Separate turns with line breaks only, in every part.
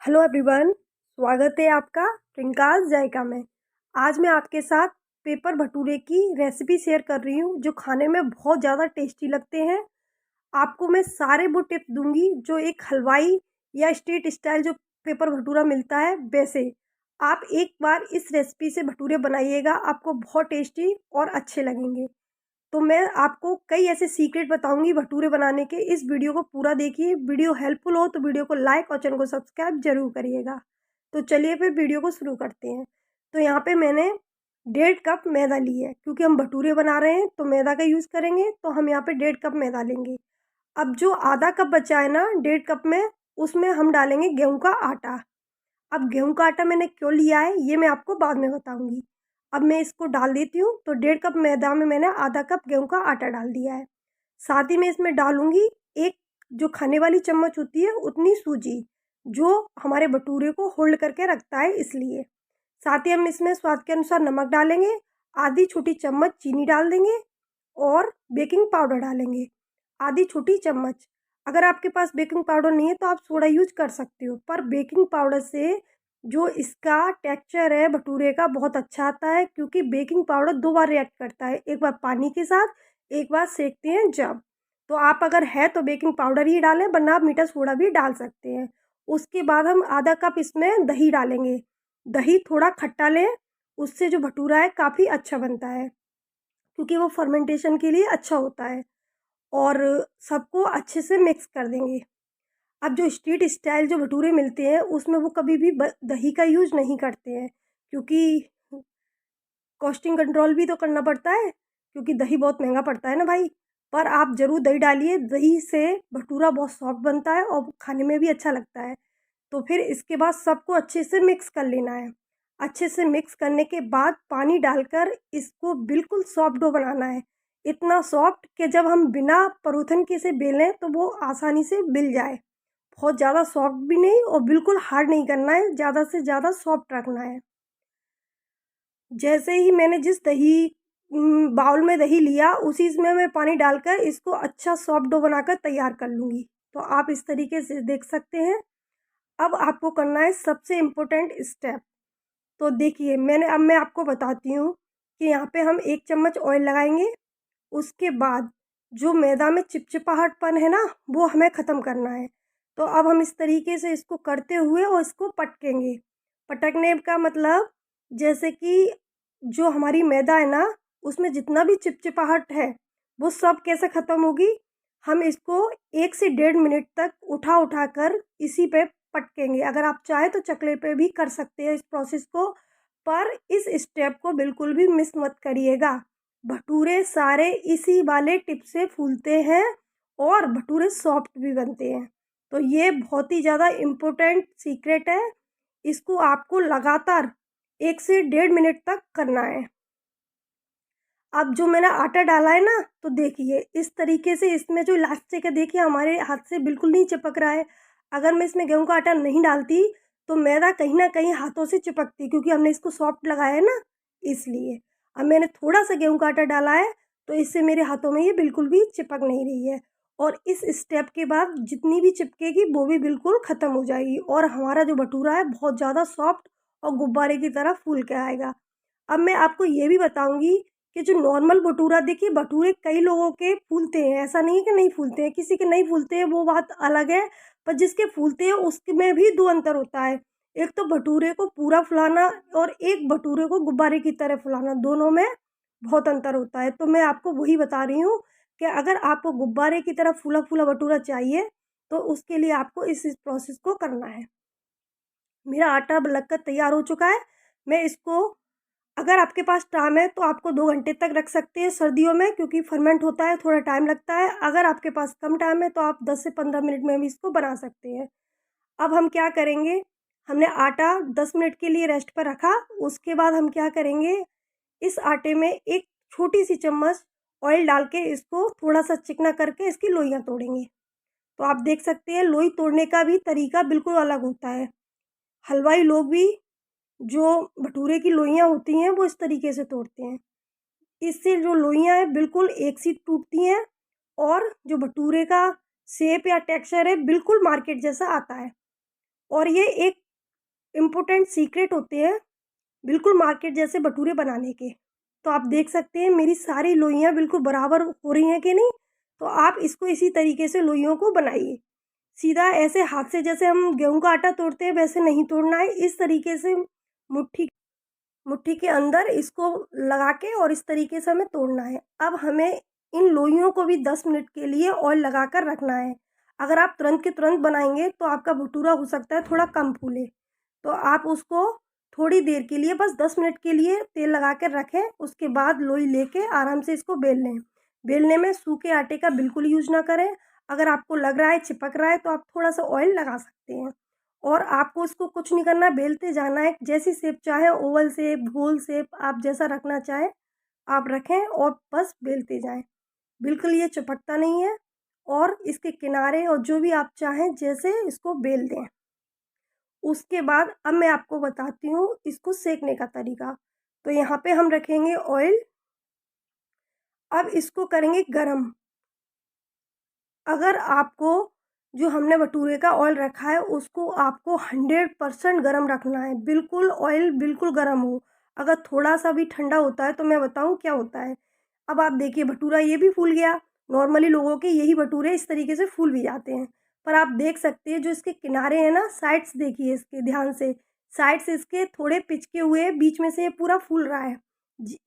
Hello everyone, स्वागत है आपका ट्विंकल्स जायका में। आज मैं आपके साथ पेपर भटूरे की रेसिपी शेयर कर रही हूँ जो खाने में बहुत ज़्यादा टेस्टी लगते हैं। आपको मैं सारे वो टिप्स दूंगी जो एक हलवाई या स्ट्रीट स्टाइल जो पेपर भटूरा मिलता है वैसे। आप एक बार इस रेसिपी से भटूरे बनाइएगा, आपको बहुत टेस्टी और अच्छे लगेंगे। तो मैं आपको कई ऐसे सीक्रेट बताऊंगी भटूरे बनाने के। इस वीडियो को पूरा देखिए, वीडियो हेल्पफुल हो तो वीडियो को लाइक और चैनल को सब्सक्राइब जरूर करिएगा। तो चलिए फिर वीडियो को शुरू करते हैं। तो यहाँ पे मैंने 1.5 कप मैदा ली है, क्योंकि हम भटूरे बना रहे हैं तो मैदा का यूज़ करेंगे। तो हम यहाँ पे 1.5 कप मैदा लेंगे। अब जो आधा कप बचा है ना 1.5 कप में, उसमें हम डालेंगे गेहूं का आटा। अब गेहूं का आटा मैंने क्यों लिया है ये मैं आपको बाद में बताऊंगी। अब मैं इसको डाल देती हूँ। तो 1.5 कप मैदा में मैंने आधा कप गेहूं का आटा डाल दिया है। साथ ही मैं इसमें डालूंगी एक जो खाने वाली चम्मच होती है उतनी सूजी, जो हमारे भटूरे को होल्ड करके रखता है, इसलिए। साथ ही हम इसमें स्वाद के अनुसार नमक डालेंगे, आधी छोटी चम्मच चीनी डाल देंगे और बेकिंग पाउडर डालेंगे आधी छोटी चम्मच। अगर आपके पास बेकिंग पाउडर नहीं है तो आप सोडा यूज कर सकते हो, पर बेकिंग पाउडर से जो इसका टेक्सचर है भटूरे का बहुत अच्छा आता है, क्योंकि बेकिंग पाउडर 2 बार रिएक्ट करता है, एक बार पानी के साथ, एक बार सेकते हैं जब। तो आप अगर है तो बेकिंग पाउडर ही डालें, वरना आप मीठा सोडा भी डाल सकते हैं। उसके बाद हम आधा कप इसमें दही डालेंगे। दही थोड़ा खट्टा लें, उससे जो भटूरा है काफ़ी अच्छा बनता है, क्योंकि वो फर्मेंटेशन के लिए अच्छा होता है। और सबको अच्छे से मिक्स कर देंगे। अब जो स्ट्रीट स्टाइल जो भटूरे मिलते हैं उसमें वो कभी भी दही का यूज़ नहीं करते हैं, क्योंकि कॉस्टिंग कंट्रोल भी तो करना पड़ता है, क्योंकि दही बहुत महंगा पड़ता है ना भाई। पर आप ज़रूर दही डालिए, दही से भटूरा बहुत सॉफ्ट बनता है और खाने में भी अच्छा लगता है। तो फिर इसके बाद सबको अच्छे से मिक्स कर लेना है। अच्छे से मिक्स करने के बाद पानी डालकर इसको बिल्कुल सॉफ्ट डो बनाना है। इतना सॉफ्ट कि जब हम बिना परूथन के से बेलें तो वो आसानी से बिल जाए। बहुत ज़्यादा सॉफ्ट भी नहीं और बिल्कुल हार्ड नहीं करना है, ज़्यादा से ज़्यादा सॉफ्ट रखना है। जैसे ही मैंने जिस बाउल में दही लिया उसी में मैं पानी डालकर इसको अच्छा सॉफ्ट डो बनाकर तैयार कर लूँगी। तो आप इस तरीके से देख सकते हैं। अब आपको करना है सबसे इम्पोर्टेंट स्टेप। तो देखिए अब मैं आपको बताती हूँ कि यहाँ पे हम 1 चम्मच ऑयल लगाएंगे। उसके बाद जो मैदा में चिपचिपाहटपन है ना, वो हमें ख़त्म करना है। तो अब हम इस तरीके से इसको करते हुए और इसको पटकेंगे। पटकने का मतलब, जैसे कि जो हमारी मैदा है ना, उसमें जितना भी चिपचिपाहट है वो सब कैसे ख़त्म होगी। हम इसको 1 से 1.5 मिनट तक उठा उठा कर इसी पे पटकेंगे। अगर आप चाहे तो चकले पे भी कर सकते हैं इस प्रोसेस को, पर इस स्टेप को बिल्कुल भी मिस मत करिएगा। भटूरे सारे इसी वाले टिप से फूलते हैं और भटूरे सॉफ्ट भी बनते हैं। तो ये बहुत ही ज़्यादा इम्पोर्टेंट सीक्रेट है। इसको आपको लगातार 1 से 1.5 मिनट तक करना है। अब जो मैंने आटा डाला है ना, तो देखिए इस तरीके से इसमें जो इलास्टिक है, देखिए हमारे हाथ से बिल्कुल नहीं चिपक रहा है। अगर मैं इसमें गेहूं का आटा नहीं डालती तो मैदा कहीं ना कहीं हाथों से चिपकती, क्योंकि हमने इसको सॉफ्ट लगाया है ना, इसलिए। अब मैंने थोड़ा सा गेहूं का आटा डाला है तो इससे मेरे हाथों में ये बिल्कुल भी चिपक नहीं रही है। और इस स्टेप के बाद जितनी भी चिपकेगी वो भी बिल्कुल ख़त्म हो जाएगी और हमारा जो भटूरा है बहुत ज़्यादा सॉफ्ट और गुब्बारे की तरह फूल के आएगा। अब मैं आपको ये भी बताऊंगी कि जो नॉर्मल भटूरा, देखिए भटूरे कई लोगों के फूलते हैं, ऐसा नहीं है कि नहीं फूलते हैं, किसी के नहीं फूलते हैं वो बात अलग है। पर जिसके फूलते हैं उसमें भी 2 अंतर होता है। एक तो भटूरे को पूरा फुलाना और एक भटूरे को गुब्बारे की तरह फुलाना, दोनों में बहुत अंतर होता है। तो मैं आपको वही बता रही हूँ कि अगर आपको गुब्बारे की तरह फूला फूला भटूरा चाहिए तो उसके लिए आपको इस प्रोसेस को करना है। मेरा आटा लगकर तैयार हो चुका है। मैं इसको, अगर आपके पास टाइम है तो आपको 2 घंटे तक रख सकते हैं सर्दियों में, क्योंकि फर्मेंट होता है, थोड़ा टाइम लगता है। अगर आपके पास कम टाइम है तो आप 10 से 15 मिनट में भी इसको बना सकते हैं। अब हम क्या करेंगे, हमने आटा 10 मिनट के लिए रेस्ट पर रखा। उसके बाद हम क्या करेंगे, इस आटे में एक छोटी सी चम्मच ऑयल डाल के इसको थोड़ा सा चिकना करके इसकी लोइयाँ तोड़ेंगे। तो आप देख सकते हैं लोई तोड़ने का भी तरीका बिल्कुल अलग होता है। हलवाई लोग भी जो भटूरे की लोइयाँ होती हैं वो इस तरीके से तोड़ते हैं। इससे जो लोइयाँ हैं बिल्कुल एक सी टूटती हैं और जो भटूरे का शेप या टेक्सचर है बिल्कुल मार्केट जैसा आता है। और ये एक इम्पोर्टेंट सीक्रेट होते हैं बिल्कुल मार्केट जैसे भटूरे बनाने के। तो आप देख सकते हैं मेरी सारी लोइयाँ बिल्कुल बराबर हो रही हैं कि नहीं। तो आप इसको इसी तरीके से लोइयों को बनाइए। सीधा ऐसे हाथ से जैसे हम गेहूं का आटा तोड़ते हैं वैसे नहीं तोड़ना है। इस तरीके से मुट्ठी मुट्ठी के अंदर इसको लगा के और इस तरीके से हमें तोड़ना है। अब हमें इन लोइयों को भी 10 मिनट के लिए ऑयल लगा कर रखना है। अगर आप तुरंत के तुरंत बनाएंगे तो आपका भटूरा हो सकता है थोड़ा कम फूले। तो आप उसको थोड़ी देर के लिए बस 10 मिनट के लिए तेल लगा कर रखें। उसके बाद लोई लेके आराम से इसको बेल लें। बेलने में सूखे आटे का बिल्कुल यूज ना करें। अगर आपको लग रहा है चिपक रहा है तो आप थोड़ा सा ऑयल लगा सकते हैं। और आपको इसको कुछ नहीं करना, बेलते जाना है। जैसी शेप चाहे, ओवल शेप, गोल शेप, आप जैसा रखना चाहें आप रखें और बस बेलते जाएं। बिल्कुल ये चिपकता नहीं है। और इसके किनारे और जो भी आप चाहें जैसे इसको बेल दें। उसके बाद अब मैं आपको बताती हूँ इसको सेकने का तरीका। तो यहाँ पे हम रखेंगे ऑयल। अब इसको करेंगे गरम। अगर आपको जो हमने भटूरे का ऑयल रखा है उसको आपको 100% गरम रखना है। बिल्कुल ऑयल बिल्कुल गरम हो। अगर थोड़ा सा भी ठंडा होता है तो मैं बताऊँ क्या होता है। अब आप देखिए भटूरा ये भी फूल गया। नॉर्मली लोगों के यही भटूरे इस तरीके से फूल भी जाते हैं। पर आप देख सकते हैं जो इसके किनारे हैं ना, साइड्स देखिए इसके ध्यान से। साइड्स इसके थोड़े पिचके हुए, बीच में से ये पूरा फूल रहा है।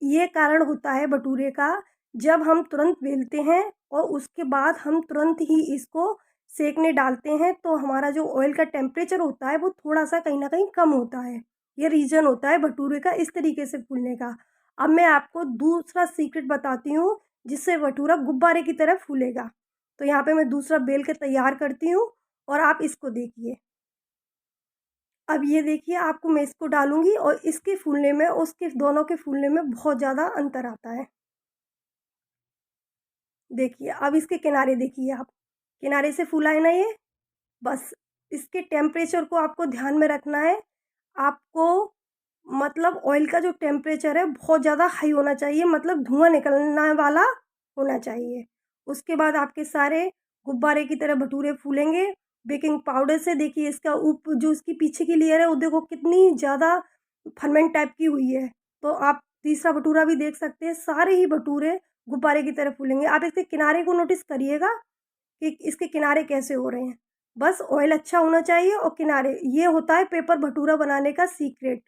ये कारण होता है भटूरे का। जब हम तुरंत बेलते हैं और उसके बाद हम तुरंत ही इसको सेकने डालते हैं तो हमारा जो ऑयल का टेम्परेचर होता है वो थोड़ा सा कहीं ना कहीं कम होता है। ये रीज़न होता है भटूरे का इस तरीके से फूलने का। अब मैं आपको दूसरा सीक्रेट बताती हूँ जिससे भटूरा गुब्बारे की तरह फूलेगा। तो यहाँ पे मैं दूसरा बेल के तैयार करती हूँ और आप इसको देखिए। अब ये देखिए आपको मैं इसको डालूंगी और इसके फूलने में उसके दोनों के फूलने में बहुत ज़्यादा अंतर आता है। देखिए अब इसके किनारे देखिए आप, किनारे से फूला है ना ये। बस इसके टेम्परेचर को आपको ध्यान में रखना है। आपको मतलब ऑयल का जो टेम्परेचर है बहुत ज़्यादा हाई होना चाहिए, मतलब धुआं निकलने वाला होना चाहिए। उसके बाद आपके सारे गुब्बारे की तरह भटूरे फूलेंगे। बेकिंग पाउडर से देखिए इसका जो इसकी पीछे की लेयर है वो देखो कितनी ज़्यादा फर्मेंट टाइप की हुई है। तो आप तीसरा भटूरा भी देख सकते हैं, सारे ही भटूरे गुब्बारे की तरह फूलेंगे। आप इसके किनारे को नोटिस करिएगा कि इसके किनारे कैसे हो रहे हैं। बस ऑयल अच्छा होना चाहिए और किनारे, ये होता है पेपर भटूरा बनाने का सीक्रेट।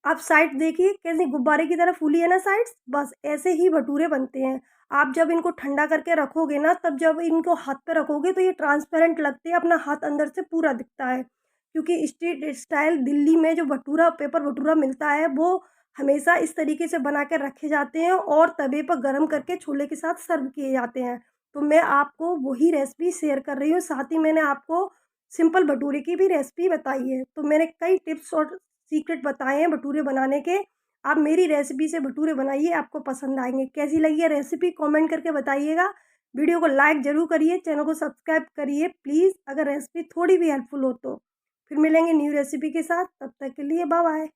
आप साइड देखिए कैसे गुब्बारे की तरह फूली है ना साइड्स, बस ऐसे ही भटूरे बनते हैं। आप जब इनको ठंडा करके रखोगे ना, तब जब इनको हाथ पे रखोगे तो ये ट्रांसपेरेंट लगते हैं, अपना हाथ अंदर से पूरा दिखता है। क्योंकि स्ट्रीट स्टाइल दिल्ली में जो भटूरा, पेपर भटूरा मिलता है वो हमेशा इस तरीके से बना के रखे जाते हैं और तवे पर गर्म करके छोले के साथ सर्व किए जाते हैं। तो मैं आपको वही रेसिपी शेयर कर रही हूँ। साथ ही मैंने आपको सिंपल भटूरे की भी रेसिपी बताई है। तो मैंने कई टिप्स और सीक्रेट बताए हैं भटूरे बनाने के। आप मेरी रेसिपी से भटूरे बनाइए, आपको पसंद आएंगे। कैसी लगी है रेसिपी कमेंट करके बताइएगा। वीडियो को लाइक ज़रूर करिए, चैनल को सब्सक्राइब करिए प्लीज़, अगर रेसिपी थोड़ी भी हेल्पफुल हो तो। फिर मिलेंगे न्यू रेसिपी के साथ, तब तक के लिए बाय बाय।